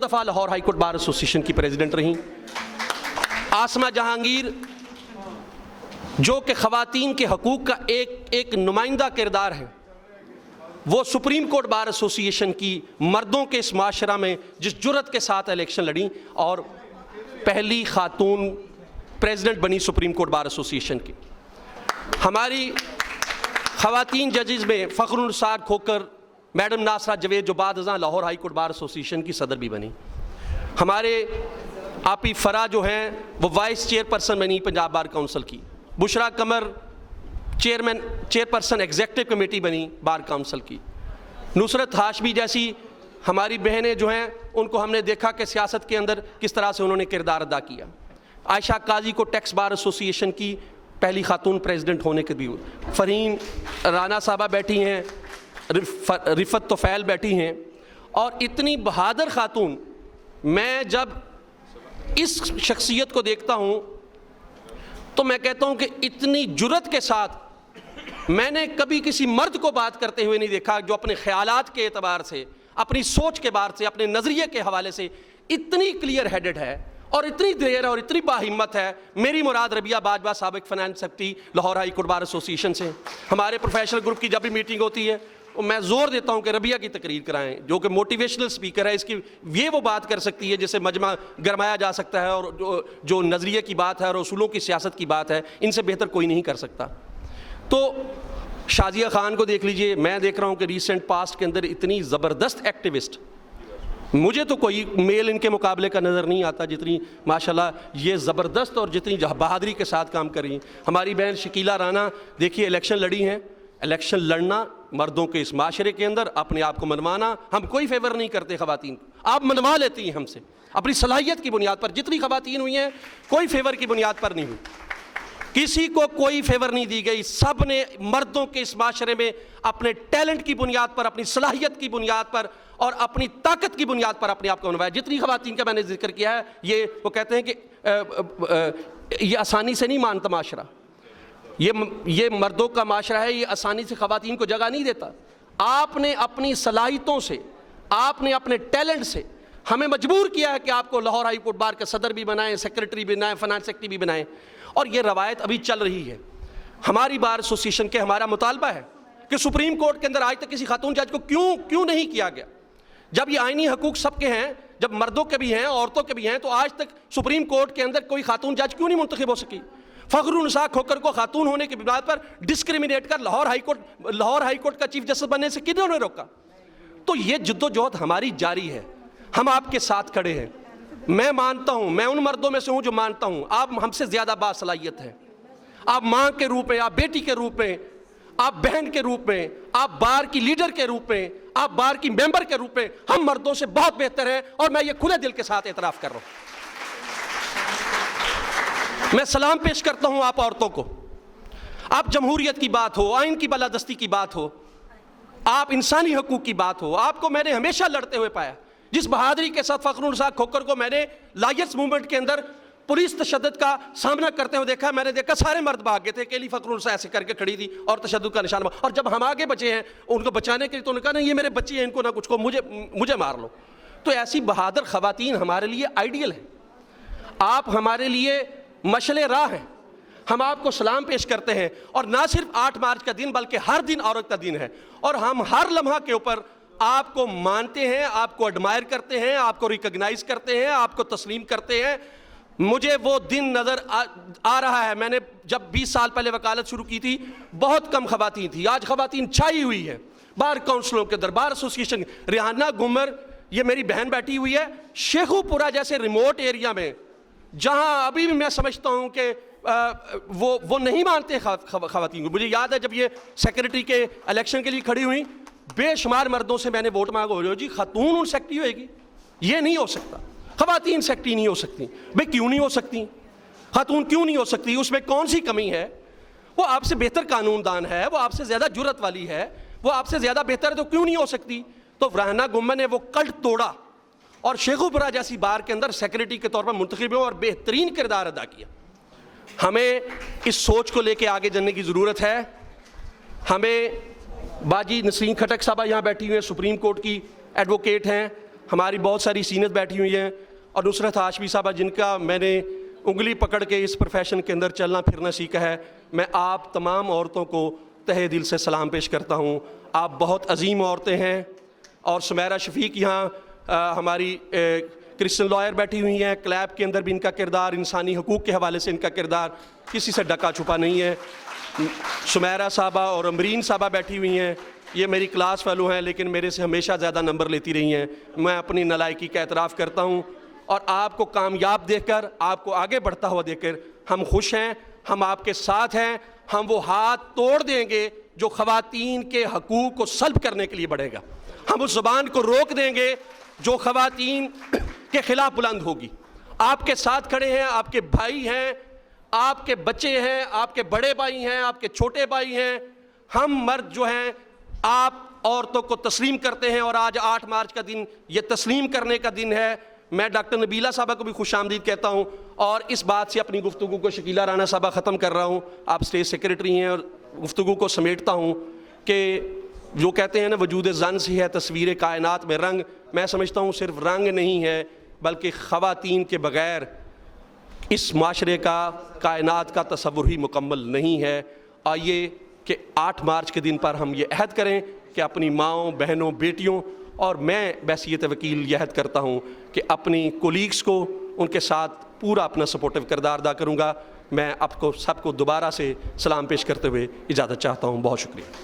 दफ़ा Lahore high court bar association की president रहीं। आसमा जहांगीर जो कि ख़वातीन के हकूक़ का एक नुमाइंदा किरदार है, वो सुप्रीम कोर्ट बार एसोसिएशन की मर्दों के इस माशरा में जिस जुर्रत के साथ इलेक्शन लड़ी और पहली खातून प्रेसिडेंट बनी सुप्रीम कोर्ट बार एसोसिएशन की। हमारी ख़वातीन जजेस में फ़ख्रुन्निसार खोकर मैडम नासरा जवेद जो बाद अज़ां Lahore high court bar association की सदर भी बनी। हमारे आपी फ़रा जो हैं वो वाइस चेयरपर्सन बनी पंजाब बार काउंसिल की। बुशरा कमर चेयरपर्सन एग्जेक्टिव कमेटी बनी बार काउंसिल की। नुसरत हाशमी जैसी हमारी बहनें जो हैं उनको हमने देखा कि सियासत के अंदर किस तरह से उन्होंने किरदार अदा किया। आयशा काजी को टैक्स बार एसोसिएशन की पहली खातून प्रेसिडेंट होने के भी। फरीन राना साहबा बैठी हैं, रिफत तोफैल बैठी हैं, और इतनी बहादुर खातून। मैं जब इस शख्सियत को देखता हूँ तो मैं कहता हूँ कि इतनी जुर्रत के साथ मैंने कभी किसी मर्द को बात करते हुए नहीं देखा जो अपने ख्यालात के एतबार से, अपनी सोच के बार से, अपने नज़रिए के हवाले से इतनी क्लियर हेडेड है और इतनी देर और इतनी बाहिम्मत है। मेरी मुराद रबिया बाजवा साबिक finance secretary Lahore high court bar association से। हमारे प्रोफेशनल ग्रुप की जब भी मीटिंग होती है मैं ज़ोर देता हूँ कि रबिया की तकरीर कराएं, जो कि मोटिवेशनल स्पीकर है। इसकी ये वो बात कर सकती है जिससे मजमा गरमाया जा सकता है, और जो नज़रिए की बात है और उसूलों की सियासत की बात है, इनसे बेहतर कोई नहीं कर सकता। तो शाजिया खान को देख लीजिए। मैं देख रहा हूँ कि रिसेंट पास्ट के अंदर इतनी ज़बरदस्त एक्टिविस्ट, मुझे तो कोई मेल इनके मुकाबले का नज़र नहीं आता जितनी माशाल्लाह ये ज़बरदस्त और जितनी बहादुरी के साथ काम कर रही। हमारी बहन शकीला राना देखिए इलेक्शन लड़ी हैं। इलेक्शन लड़ना मर्दों के इस माशरे के अंदर अपने आप को मनवाना, हम कोई फेवर नहीं करते ख़वातीन को, आप मनवा लेती हैं हमसे अपनी सलाहियत की बुनियाद पर। जितनी ख़वातीन हुई हैं कोई फेवर की बुनियाद पर नहीं हुई, किसी को कोई फेवर नहीं दी गई। सब ने मर्दों के इस माशरे में अपने टैलेंट की बुनियाद पर, अपनी सलाहियत की बुनियाद पर और अपनी ताकत की बुनियाद पर अपने आप को मनवाया। जितनी ख़वातीन का मैंने जिक्र किया है, ये वो कहते हैं कि ये आसानी से नहीं मानता माशरा, ये मर्दों का माशरा है, ये आसानी से ख़वातीन को जगह नहीं देता। आपने अपनी सलाहियतों से, आपने अपने टैलेंट से हमें मजबूर किया है कि आपको लाहौर हाई कोर्ट बार का सदर भी बनाएं, सेक्रेटरी भी बनाएं, फाइनेंस सेक्रेटरी भी बनाएं, और ये रवायत अभी चल रही है। हमारी बार एसोसिएशन के हमारा मुतालबा है कि सुप्रीम कोर्ट के अंदर आज तक किसी खातून जज को क्यों नहीं किया गया। जब ये आईनी हकूक सबके हैं, जब मर्दों के भी हैं, औरतों के भी हैं, तो आज तक सुप्रीम कोर्ट के अंदर कोई खातून जज क्यों नहीं मुंतखब हो सकी। फ़ख्रुन्निसार खोकर को खातून होने की बुनियाद पर डिस्क्रिमिनेट कर लाहौर हाई कोर्ट का चीफ जस्टिस बनने से किन्होंने रोका। तो ये जद्दोजहद हमारी जारी है, हम आपके साथ खड़े हैं। मैं मानता हूं, मैं उन मर्दों में से हूं जो मानता हूं आप हमसे ज्यादा बासलाहियत है। आप मां के रूप में, आप बेटी के रूप में, आप बहन के रूप में, आप बार की लीडर के रूप में, आप बार की मेंबर के रूप में हम मर्दों से बहुत बेहतर हैं, और मैं ये खुले दिल के साथ एतराफ कर रहा हूं। मैं सलाम पेश करता हूं आप औरतों को। आप जमहूरियत की बात हो, आइन की बालादस्ती की बात हो, आप इंसानी हकूक की बात हो, आपको मैंने हमेशा लड़ते हुए पाया। जिस बहादुरी के साथ फ़ख्रुन्निसार खोकर को मैंने लायर्स मूवमेंट के अंदर पुलिस तशद्दुद का सामना करते हुए देखा, मैंने देखा सारे मर्द भाग गए थे, अकेली फ़ख्रुन्निसार ऐसे करके खड़ी थी और तशद्दुद का निशान। और जब हम आगे बचे हैं उनको बचाने के लिए, तो उन्होंने कहा नहीं ये मेरे बच्चे हैं, इनको ना कुछ को, मुझे मार लो। तो ऐसी बहादुर ख़वातीन हमारे लिए आइडियल है, आप हमारे लिए मशले राह हैं। हम आपको सलाम पेश करते हैं, और ना सिर्फ 8 मार्च का दिन बल्कि हर दिन औरत का दिन है, और हम हर लम्हा के ऊपर आपको मानते हैं, आपको एडमायर करते हैं, आपको रिकॉग्नाइज करते हैं, आपको तस्लीम करते हैं। मुझे वो दिन नज़र आ रहा है। मैंने जब 20 साल पहले वकालत शुरू की थी बहुत कम ख़वातीन थी, आज ख़वातीन छाई हुई है बार काउंसिलों के अंदर, बार एसोसिएशन। रिहाना गुमर ये मेरी बहन बैठी हुई है, शेखुपुरा जैसे रिमोट एरिया में, जहाँ अभी भी मैं समझता हूँ कि वो नहीं मानते ख़वातीन को। मुझे याद है जब ये सेक्रेटरी के इलेक्शन के लिए खड़ी हुई, बेशुमार मर्दों से मैंने वोट मांगा, हो जी खातून उन सेक्रेटरी होएगी, ये नहीं हो सकता, ख़वातीन सेक्रेटरी नहीं हो सकती। भाई क्यों नहीं हो सकती, खातून क्यों नहीं हो सकती, उसमें कौन सी कमी है? वो आपसे बेहतर कानूनदान है, वो आपसे ज़्यादा जुर्रत वाली है, वो आपसे ज़्यादा बेहतर है, तो क्यों नहीं हो सकती? तो रहना गुम्मन ने वो कल्ट तोड़ा और शेखुपुरा जैसी बार के अंदर सेक्रेटरी के तौर पर मुंतखब और बेहतरीन किरदार अदा किया। हमें इस सोच को लेके आगे जाने की ज़रूरत है। हमें बाजी नसरीन खटक साहबा यहाँ बैठी हुई हैं, सुप्रीम कोर्ट की एडवोकेट हैं, हमारी बहुत सारी सीनियर्स बैठी हुई हैं, और नुसरत हाशमी साहबा जिनका मैंने उंगली पकड़ के इस प्रोफेशन के अंदर चलना फिरना सीखा है, मैं आप तमाम औरतों को तहे दिल से सलाम पेश करता हूँ। आप बहुत अजीम औरतें हैं। और सुमेरा शफीक यहाँ हमारी क्रिश्चियन लॉयर बैठी हुई हैं, क्लैब के अंदर भी इनका किरदार, इंसानी हकूक़ के हवाले से इनका किरदार किसी से ढका छुपा नहीं है। सुमेरा साहबा और अमरीन साहबा बैठी हुई हैं, ये मेरी क्लास फेलो हैं लेकिन मेरे से हमेशा ज़्यादा नंबर लेती रही हैं। मैं अपनी नालायकी का एतराफ़ करता हूँ, और आपको कामयाब देखकर, आपको आगे बढ़ता हुआ देखकर हम खुश हैं। हम आपके साथ हैं। हम वो हाथ तोड़ देंगे जो ख़वातीन के हकूक़ को सल्ब करने के लिए बढ़ेगा। हम उस ज़ुबान को रोक देंगे जो ख़वातीन के ख़िलाफ़ बुलंद होगी। आपके साथ खड़े हैं, आपके भाई हैं, आपके बच्चे हैं, आपके बड़े भाई हैं, आपके छोटे भाई हैं। हम मर्द जो हैं आप औरतों को तस्लीम करते हैं, और आज 8 मार्च का दिन ये तस्लीम करने का दिन है। मैं डॉक्टर नबीला साहबा को भी खुशामदीद कहता हूँ, और इस बात से अपनी गुफ्तगू को शकीला राना साहबा ख़त्म कर रहा हूँ। आप स्टेज सेक्रेटरी हैं, और गुफ्तगू को समेटता हूँ कि जो कहते हैं ना, वजूद ज़न से है तस्वीर कायनात में रंग। मैं समझता हूँ सिर्फ रंग नहीं है, बल्कि ख़वातीन के बग़ैर इस माशरे का, कायनात का तसव्वुर ही मुकम्मल नहीं है। आइए कि 8 मार्च के दिन पर हम ये अहद करें कि अपनी माँओं, बहनों, बेटियों, और मैं बैसियत वकील यह अहद करता हूँ कि अपनी कोलीग्स को, उनके साथ पूरा अपना सपोर्टिव किरदार अदा करूँगा। मैं आपको सबको दोबारा से सलाम पेश करते हुए इजाज़त चाहता हूँ। बहुत शुक्रिया।